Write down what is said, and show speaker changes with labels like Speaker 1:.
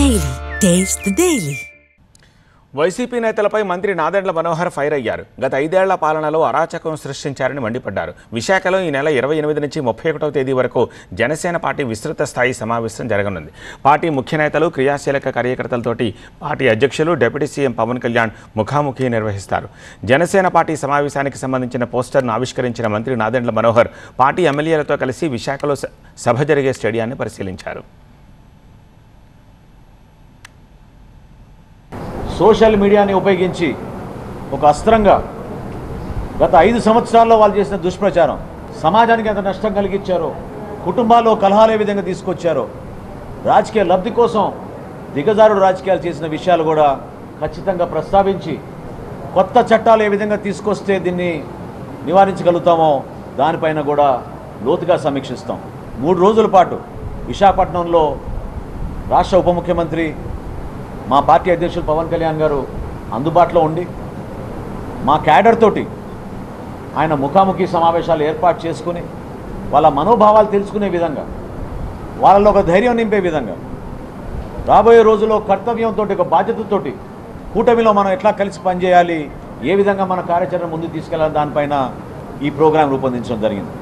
Speaker 1: Daily. Taste the Daily.
Speaker 2: YCP నేతలపై మంత్రి Nadendla Manohar fire అయ్యారు. గత 5 ఏళ్ల పాలనలో అరాచకం సృష్టించారని మండిపడ్డారు. విశాఖలో ఈ నెల 28 నుంచి 31వ తేదీ వరకు జనసేన పార్టీ విస్తృత స్థాయి సమావేశం జరగనుంది. పార్టీ ముఖ్య నేతలు, క్రియాశీలక కార్యకర్తలతోటి పార్టీ అధ్యక్షులు, డిప్యూటీ సీఎం పవన్ కళ్యాణ్ ముఖాముఖి నిర్వహిస్తారు. జనసేన పార్టీ సమావేశానికి సంబంధించిన పోస్టర్ను ఆవిష్కరించిన మంత్రి నాదెండ్ల మనోహర్ పార్టీ ఎమ్మెల్యేలతో కలిసి విశాఖలో సభ జరిగే స్టేడియాన్ని పరిశీలించారు.
Speaker 3: సోషల్ మీడియాని ఉపయోగించి ఒక అస్త్రంగా గత 5 సంవత్సరాల్లో వాళ్ళు చేసిన దుష్ప్రచారం సమాజానికి ఎంత నష్టం కలిగించారో, కుటుంబాల్లో కలహాలు ఏ విధంగా తీసుకొచ్చారో, రాజకీయ లబ్ధి కోసం దిగజారుడు రాజకీయాలు చేసిన విషయాలు కూడా ఖచ్చితంగా ప్రస్తావించి కొత్త చట్టాలు ఏ విధంగా తీసుకొస్తే దీన్ని నివారించగలుగుతామో దానిపైన కూడా లోతుగా సమీక్షిస్తాం. 3 రోజుల పాటు విశాఖపట్నంలో రాష్ట్ర ఉప ముఖ్యమంత్రి, మా పార్టీ అధ్యక్షులు పవన్ కళ్యాణ్ గారు అందుబాటులో ఉండి మా క్యాడర్ తోటి ఆయన ముఖాముఖి సమావేశాలు ఏర్పాటు చేసుకుని వాళ్ళ మనోభావాలు తెలుసుకునే విధంగా, వాళ్ళలో ఒక ధైర్యం నింపే విధంగా, రాబోయే రోజుల్లో కర్తవ్యంతో, ఒక బాధ్యతతోటి కూటమిలో మనం ఎట్లా కలిసి పనిచేయాలి, ఏ విధంగా మన కార్యాచరణ ముందుకు తీసుకెళ్లాలి, దానిపైన ఈ ప్రోగ్రాం రూపొందించడం జరిగింది.